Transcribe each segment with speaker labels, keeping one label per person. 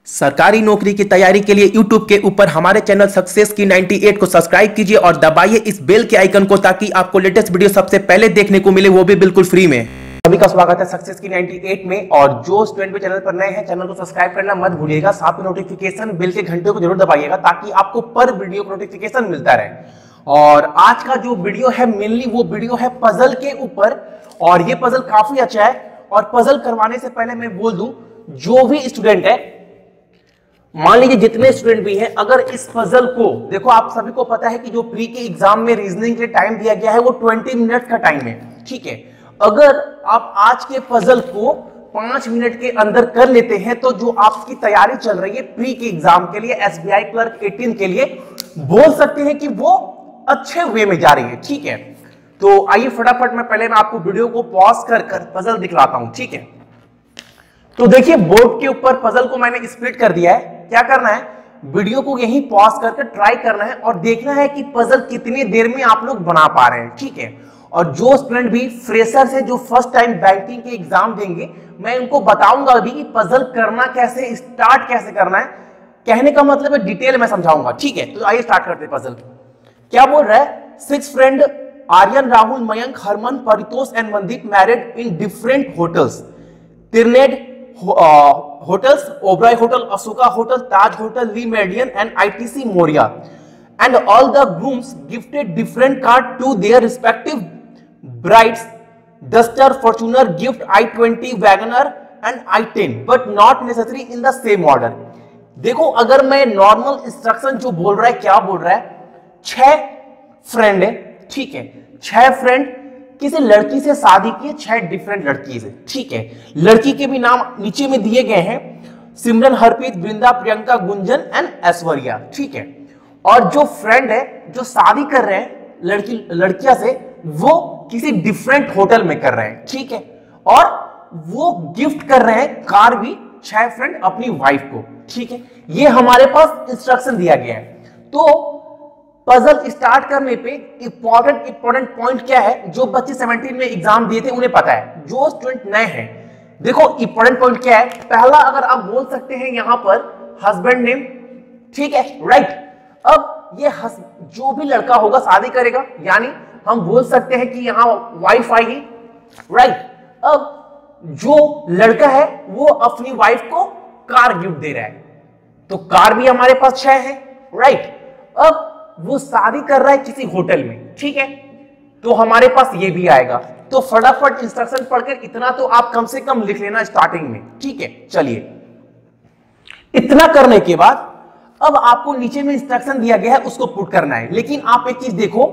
Speaker 1: सरकारी नौकरी की तैयारी के लिए YouTube के ऊपर हमारे चैनल सक्सेस की 98 को सब्सक्राइब कीजिए और दबाइए इस बेल के आइकन को ताकि आपको लेटेस्ट वीडियो सबसे पहले देखने को मिले, वो भी बिल्कुल फ्री में। सभी का स्वागत है सक्सेस की 98 में। और जो स्टूडेंट भी चैनल पर नए हैं, चैनल को सब्सक्राइब करना मत भूलिएगा, साथ में नोटिफिकेशन बेल के घंटे को जरूर दबाइएगा ताकि आपको पर वीडियो को नोटिफिकेशन मिलता रहे। और आज का जो वीडियो है मेनली वो वीडियो है पजल के ऊपर, और ये पजल काफी अच्छा है। और पजल करवाने से पहले मैं बोल दूं, जो भी स्टूडेंट है, मान लीजिए जितने स्टूडेंट भी हैं, अगर इस पजल को देखो, आप सभी को पता है कि जो प्री के एग्जाम में रीजनिंग के लिए टाइम दिया गया है वो 20 मिनट का टाइम है, ठीक है। अगर आप आज के पजल को 5 मिनट के अंदर कर लेते हैं तो जो आपकी तैयारी चल रही है प्री के एग्जाम के लिए, एसबीआई क्लर्क 18 के लिए, बोल सकते हैं कि वो अच्छे वे में जा रही है, ठीक है। तो आइए फटाफट मैं आपको वीडियो को पॉज कर पजल दिखलाता हूं, ठीक है। तो देखिए बोर्ड के ऊपर पजल को मैंने स्प्लिट कर दिया है। क्या करना है, वीडियो को यहीं पॉज करके ट्राई करना है और देखना है कि पजल कितनी देर में आप लोग बना पा रहे हैं, ठीक है। और जो स्टूडेंट भी फ्रेशर से जो फर्स्ट टाइम बैंकिंग के एग्जाम देंगे, मैं उनको बताऊंगा अभी कि पजल करना कैसे, स्टार्ट कैसे करना है। कहने का मतलब है डिटेल में समझाऊंगा, ठीक है। तो आइए स्टार्ट करते हैं पजल। क्या बोल रहा है, 6 friend Aryan, Rahul, Mayank, Harman, Paritosh and Mandeep married in different hotels, Trident hotels, Oberoi Hotel, Asuka Hotel, Taj Hotel, Lee Meridian and ITC Moria, and all the grooms gifted different card to their respective brides, Duster, Fortuner, Gift, i20, Wagoner and i10, but not necessarily in the same order। देखो, अगर मैं normal instruction जो बोल रहा है, क्या बोल रहा है, 6 फ्रेंड है, ठीक है। 6 फ्रेंड किसी लड़की से शादी की, 6 डिफरेंट लड़की से, ठीक है। लड़की के भी नाम नीचे में दिए गए हैं, सिमरन, हरप्रीत, वृंदा, प्रियंका, गुंजन एंड ऐश्वर्या, ठीक है। और जो फ्रेंड है जो शादी कर रहे हैं लड़कियां से, वो किसी डिफरेंट होटल में कर रहे हैं, ठीक है। और वो गिफ्ट कर रहे हैं कार भी 6 फ्रेंड अपनी वाइफ को, ठीक है। ये हमारे पास इंस्ट्रक्शन दिया गया है। तो पजल स्टार्ट करने पे इंपॉर्टेंट पॉइंट क्या है, जो बच्चे 17 में एग्जाम दिए थे उन्हें पता है, जो स्टूडेंट नए हैं, देखो इंपॉर्टेंट पॉइंट क्या है। पहला, अगर आप बोल सकते हैं यहां पर हस्बैंड नेम, ठीक है, राइट। अब ये जो भी लड़का होगा शादी करेगा, यानी हम बोल सकते हैं कि यहां वाइफ आएगी, राइट। अब जो लड़का है वो अपनी वाइफ को कार गिफ्ट दे रहा है, तो कार भी हमारे पास 6 है, राइट। अब वो शादी कर रहा है किसी होटल में, ठीक है, तो हमारे पास ये भी आएगा। तो फटाफट इंस्ट्रक्शन पढ़कर इतना तो आप कम से कम लिख लेना स्टार्टिंग में, ठीक है। चलिए, इतना करने के बाद अब आपको नीचे में इंस्ट्रक्शन दिया गया है, उसको पुट करना है। लेकिन आप एक चीज देखो,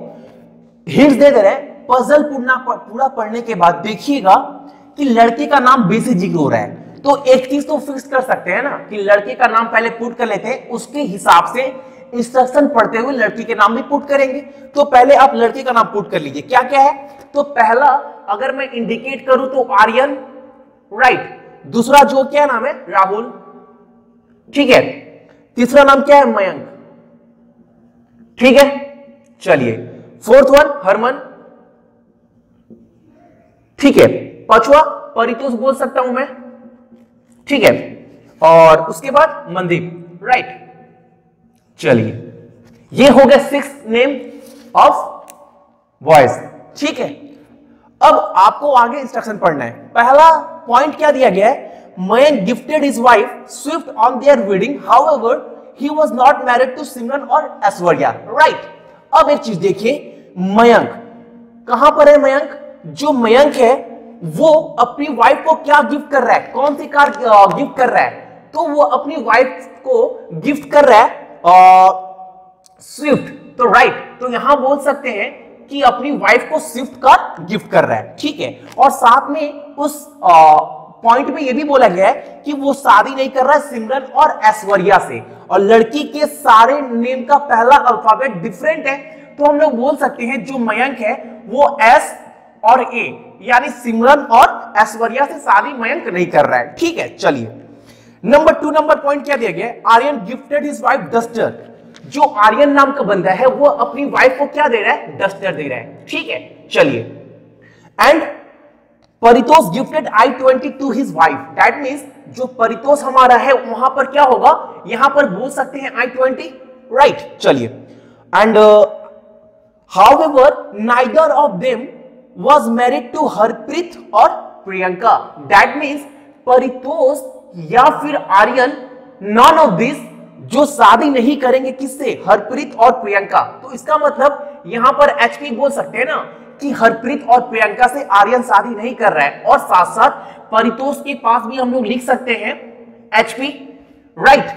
Speaker 1: हिंट्स दे रहे हैं, पजल पूरा पढ़ने के बाद देखिएगा कि लड़के का नाम बेसिक जिक्र हो रहा है। तो एक चीज तो फिक्स कर सकते हैं ना कि लड़के का नाम पहले पुट कर लेते हैं, उसके हिसाब से इंस्ट्रक्शन पढ़ते हुए लड़की के नाम भी पुट करेंगे। तो पहले आप लड़के का नाम पुट कर लीजिए। क्या क्या है, तो पहला अगर मैं इंडिकेट करूं तो आर्यन, राइट। दूसरा जो क्या नाम है, राहुल, ठीक है। तीसरा नाम क्या है, मयंक, ठीक है। चलिए, फोर्थ वन हरमन, ठीक है। पांचवा परितोष बोल सकता हूं मैं, ठीक है। और उसके बाद मनदीप, राइट। चलिए, ये हो गया 6 नेम ऑफ बॉयज, ठीक है। अब आपको आगे इंस्ट्रक्शन पढ़ना है। पहला पॉइंट क्या दिया गया है, Mayank gifted his wife Swift on their wedding, however he was not married to Simran और ऐश्वर्या, राइट। अब एक चीज देखिए, मयंक कहां पर है, मयंक, जो मयंक है वो अपनी वाइफ को क्या गिफ्ट कर रहा है, कौन सी कार गिफ्ट कर रहा है, तो वो अपनी वाइफ को गिफ्ट कर रहा है स्विफ्ट, तो राइट। तो यहां बोल सकते हैं कि अपनी वाइफ को स्विफ्ट कार गिफ्ट कर रहा है, ठीक है। और साथ में उस पॉइंट में यह भी बोला गया है कि वो शादी नहीं कर रहा है सिमरन और ऐश्वर्या से, और लड़की के सारे नेम का पहला अल्फाबेट डिफरेंट है। तो हम लोग बोल सकते हैं जो मयंक है वो एस और ए, यानी सिमरन और ऐश्वर्या से शादी मयंक नहीं कर रहा है, ठीक है। चलिए, नंबर 2 नंबर पॉइंट क्या दिया गया है, Aryan gifted his wife Duster. जो आर्यन नाम का बंदा है वो अपनी वाइफ को क्या दे रहा है, डस्टर दे रहा है, ठीक है। चलिए, and Paritosh gifted i20 to his wife, that means जो परितोष हमारा है वहां पर क्या होगा, यहां पर बोल सकते हैं i20, राइट। चलिए, and however neither of them was married to Harpreet और प्रियंका, दैट मींस परितोष या फिर आर्यन, नॉन ऑफ दिस, जो शादी नहीं करेंगे किससे, हरप्रीत और प्रियंका। तो इसका मतलब यहां पर एचपी बोल सकते हैं ना कि हरप्रीत और प्रियंका से आर्यन शादी नहीं कर रहा है, और साथ साथ परितोष के पास भी हम लोग लिख सकते हैं एचपी, राइट।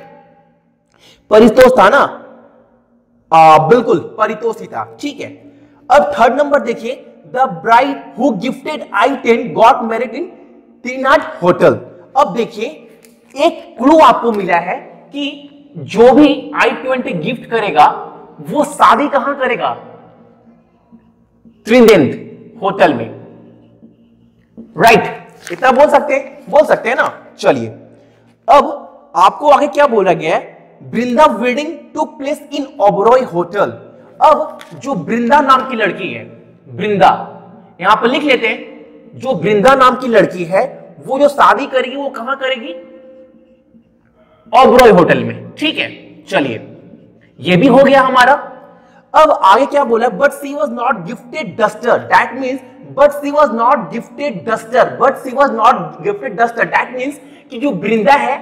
Speaker 1: परितोष था ना, बिल्कुल परितोष ही था, ठीक है। अब थर्ड नंबर देखिए, the bride who gifted i10 got married in Trident hotel. अब देखिए एक क्लू आपको मिला है कि जो भी i20 गिफ्ट करेगा वो शादी कहां करेगा, त्रिनेत्र होटल में, राइट। इतना बोल सकते हैं ना। चलिए, अब आपको आगे क्या बोला गया है, Vrinda wedding took place in Oberoi hotel. अब जो वृंदा नाम की लड़की है, वृंदा यहां पर लिख लेते हैं, जो वृंदा नाम की लड़की है वो जो शादी करेगी वो कहां करेगी, ओबरॉय होटल में, ठीक है। चलिए, ये भी हो गया हमारा। अब आगे क्या बोला, but she was not gifted Duster, that means but she was not gifted Duster, but she was not gifted Duster, that means कि जो वृंदा है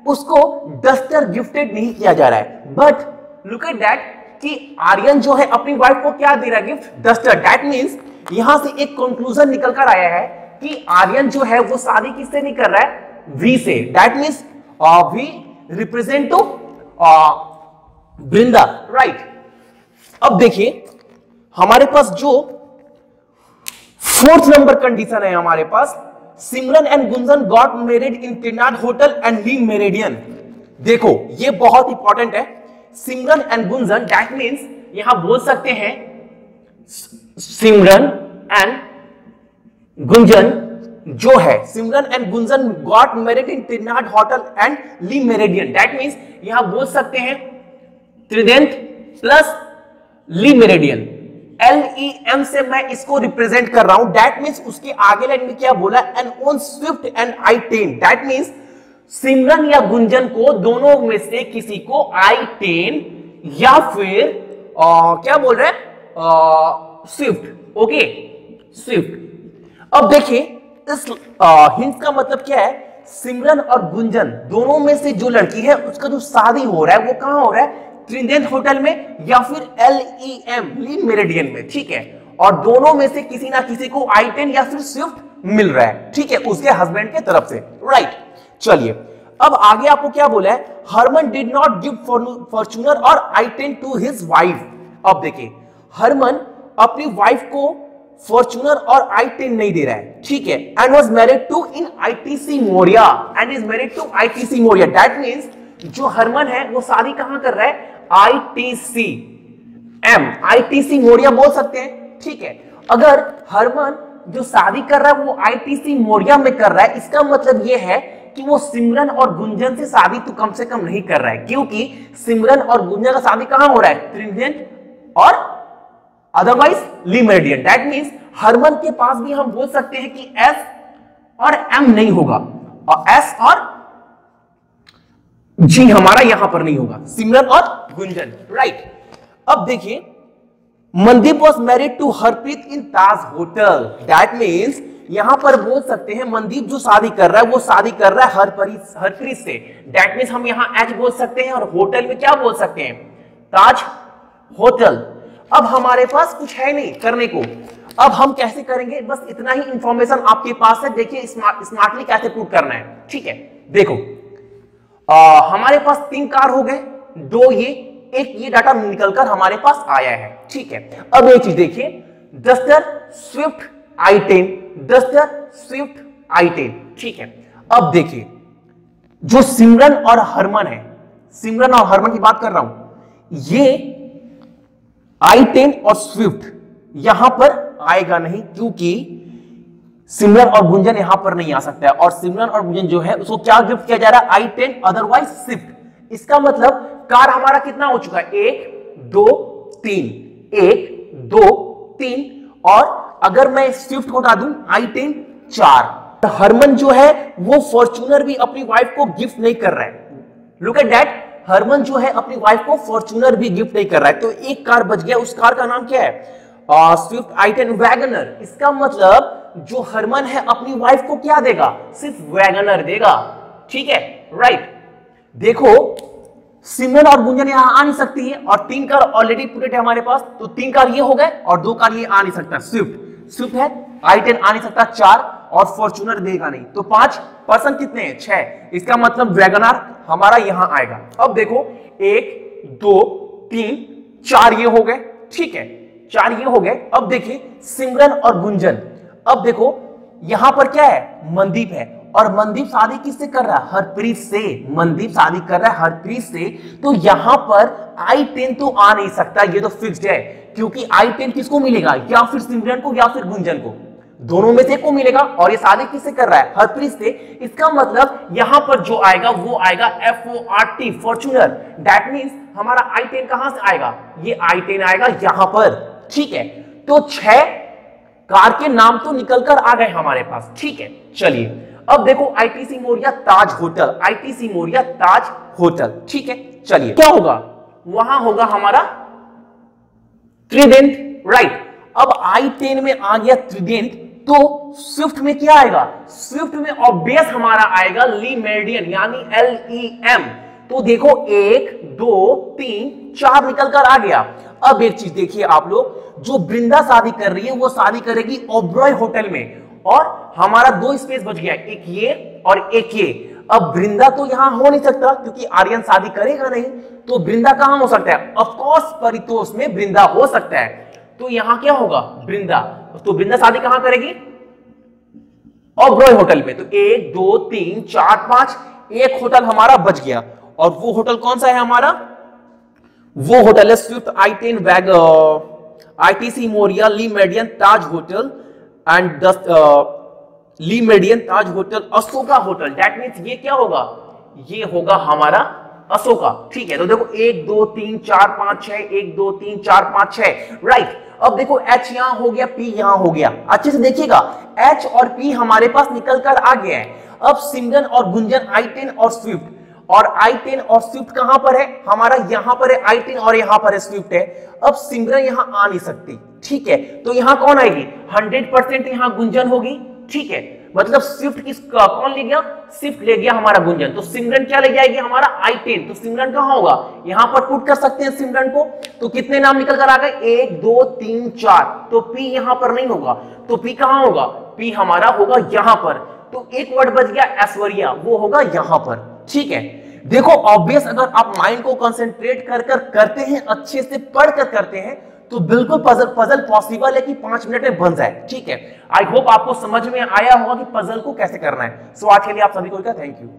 Speaker 1: उसको डस्टर गिफ्टेड नहीं किया जा रहा है। बट लुक एट दैट कि आर्यन जो है अपनी वाइफ को क्या दे रहा है, गिफ्ट, डस्टर। दैट मीन्स यहां से एक कंक्लूजन निकल कर आया है कि आर्यन जो है वो शादी किससे नहीं कर रहा है, we say. That means we represent to Vrinda, right. अब देखिए हमारे पास जो फोर्थ नंबर कंडीशन है हमारे पास, Simran and Gunjan got married in Trident hotel and Le Meridien. देखो ये बहुत इंपॉर्टेंट है, Simran and Gunjan, that means यहां बोल सकते हैं सिमरन एंड गुंजन जो है, Simran and Gunjan got married in Trident hotel and Le Meridien, that means यहां बोल सकते हैं Trident plus Le Meridien. LEM से मैं इसको रिप्रेजेंट कर रहा हूं, दैट मीन्स उसके आगे लाइन में क्या बोला, and on Swift and i10, that means Simran या गुंजन को दोनों में से किसी को i10 या फिर क्या बोल रहे हैं, स्विफ्ट, ओके, स्विफ्ट। अब देखिए इस हिंट का मतलब क्या है, सिमरन और गुंजन दोनों में से जो लड़की है उसका जो शादी हो रहा है वो कहां हो रहा है, त्रिनेत्र होटल में या फिर LEM ली मेरिडियन में, ठीक है। और दोनों में से किसी ना किसी को i10 या फिर स्विफ्ट मिल रहा है, ठीक है, उसके हस्बैंड के तरफ से, राइट। चलिए, अब आगे आपको क्या बोला है, Harman did not give Fortuner और i10 टू हिज वाइफ। अब देखिए हरमन अपनी वाइफ को फॉर्च्यूनर और i10 नहीं दे रहा है, ठीक है, and was married to in ITC Maurya, and is married to ITC Maurya, that means जो हरमन है वो शादी कहां कर रहा है, ITC मोरिया बोल सकते हैं, ठीक है। अगर हरमन जो शादी कर रहा है वो ITC मोरिया में कर रहा है, इसका मतलब ये है कि वो सिमरन और गुंजन से शादी तो कम से कम नहीं कर रहा है, क्योंकि सिमरन और गुंजन का शादी कहां हो रहा है, त्रिनेत्र और otherwise Le Meridien. That means Harman के पास भी हम बोल सकते हैं कि S और M नहीं होगा, और S और G हमारा यहां पर नहीं होगा, सिमरन और गुंजन, राइट। अब देखिए Mandeep was married to Harpreet in Taj hotel, that means यहां पर बोल सकते हैं मनदीप जो शादी कर रहा है वो शादी कर रहा है हरप्रीत से, दैट मीन्स हम यहां H बोल सकते हैं, और होटल में क्या बोल सकते हैं, ताज होटल। अब हमारे पास कुछ है नहीं करने को, अब हम कैसे करेंगे, बस इतना ही इंफॉर्मेशन आपके पास है, देखिए स्मार्टली कैसे प्रूव करना है, ठीक है। देखो हमारे पास 3 कार हो गए, 2 ये, एक ये डाटा निकलकर हमारे पास आया है, ठीक है। अब एक चीज देखिए, duster Swift i10, duster Swift i10, ठीक है। अब देखिए जो सिमरन और हरमन है, सिमरन और हरमन की बात कर रहा हूं, ये i10 और स्विफ्ट यहां पर आएगा नहीं, क्योंकि सिमरन और गुंजन यहां पर नहीं आ सकता है, और सिमरन और गुंजन जो है उसको क्या गिफ्ट किया जा रहा है, i10 अदरवाइज स्विफ्ट। इसका मतलब कार हमारा कितना हो चुका है, 1 2 3, 1 2 3, और अगर मैं स्विफ्ट को हटा दूं i10 4। हरमन जो है वो फॉर्च्यूनर भी अपनी वाइफ को गिफ्ट नहीं कर रहा है। लुक एट दैट, हरमन जो है अपनी वाइफ को फॉर्च्यूनर भी गिफ्ट नहीं कर रहा है। तो एक कार बच गया, उस कार का नाम क्या है? Swift i10 Wagner. इसका मतलब जो हरमन है अपनी वाइफ को क्या देगा? सिर्फ वैगनर देगा। ठीक है, राइट। देखो सिमरन और गुंजन यहां आ नहीं सकती है और 3 कार ऑलरेडी पुटेड है हमारे पास, तो 3 कार ये हो गए और 2 कार ये आ नहीं सकता। स्विफ्ट है, i10 आ नहीं सकता 4 और फॉर्च्यूनर देगा नहीं, तो 5 पर्सन कितने हैं? 6। इसका मतलब वैगनर हमारा यहां आएगा। अब देखो 1 2 3 4 ये हो गए। ठीक है, 4 ये हो गए। अब देखिए सिमरन और गुंजन। अब देखो यहां पर क्या है? मनदीप है और मनदीप शादी किससे कर रहा है? हरप्रीत से। मनदीप शादी कर रहा है हरप्रीत से, तो यहां पर i10 तो आ नहीं सकता, ये तो फिक्स्ड है, क्योंकि i10 किसको मिलेगा? या फिर सिमरन को या फिर गुंजन को, दोनों में से को मिलेगा। और ये शादी किससे कर रहा है? हरप्रीत से। इसका मतलब यहां पर जो आएगा वो आएगा FORT फॉर्च्यूनर। दैट मींस हमारा i10 कहां से आएगा? ये i10 आएगा यहां पर। ठीक है, तो 6 कार के नाम तो निकल कर आ गए हमारे पास। ठीक है, चलिए अब देखो ITC मोरिया ताज होटल, ITC मोरिया ताज होटल। ठीक है, चलिए क्या होगा? वहां होगा हमारा ट्रिडेंट, राइट। अब i10 में आ गया ट्रिडेंट, तो स्विफ्ट में क्या आएगा? स्विफ्ट में ऑब्वियस हमारा आएगा ली मेरिडियन, यानी LEM। तो देखो 1 2 3 4 निकल कर आ गया। अब एक चीज देखिए आप लोग, जो बृंदा शादी कर रही है वो शादी करेगी ओबरॉय होटल में, और हमारा 2 स्पेस बच गया, एक ये और एक ये। अब बृंदा तो यहां हो नहीं सकता क्योंकि आर्यन शादी करेगा नहीं, तो बृंदा कहां हो सकता है? ऑफ कोर्स परितोष में बृंदा हो सकता है। तो यहां क्या होगा? बृंदा। तो बृंदा शादी कहां करेगी? ओबरॉय होटल में। तो 1 2 3 4 5, एक होटल हमारा बच गया। और वो होटल कौन सा है हमारा? वो होटल है Swift i10 ITC Maurya Le Meridien Taj hotel and Le Meridien Taj hotel Ashoka hotel. That means ये क्या होगा? ये होगा हमारा अशोका। ठीक है, तो देखो 1 2 3 4 5 6, 1 2 3 4 5 6, राइट। अब देखो H यहां हो गया, P यहां हो गया। अच्छे से देखिएगा, H और P हमारे पास निकल कर आ गया है। अब सिमरन और गुंजन i10 और स्विफ्ट, और i10 और स्विफ्ट कहां पर है? हमारा यहां पर है i10 और यहां पर है स्विफ्ट है। अब सिमरन यहां आ नहीं सकती। ठीक है, तो यहां कौन आएगी? 100% यहां गुंजन होगी। ठीक है, मतलब स्विफ्ट कौन ले गया? स्विफ्ट ले गया हमारा गुंजन। तो सिमरन क्या ले जाएगी? हमारा i10। तो सिमरन कहां होगा? यहां पर पुट कर सकते हैं सिमरन को। तो कितने नाम निकल कर आ गए? 1 2 3 4। तो P यहां पर नहीं होगा, तो P कहां होगा? P हमारा होगा यहां पर। तो एक वर्ड बच गया ऐश्वर्या, वो होगा यहां पर। ठीक है, देखो ऑब्वियस अगर आप माइंड को कंसंट्रेट कर करते हैं, अच्छे से पढ़ कर करते हैं, तो बिल्कुल पजल पॉसिबल है कि 5 मिनट में बन जाए। ठीक है, आई होप आपको समझ में आया होगा कि पजल को कैसे करना है। सो आज के लिए आप सभी को थैंक यू।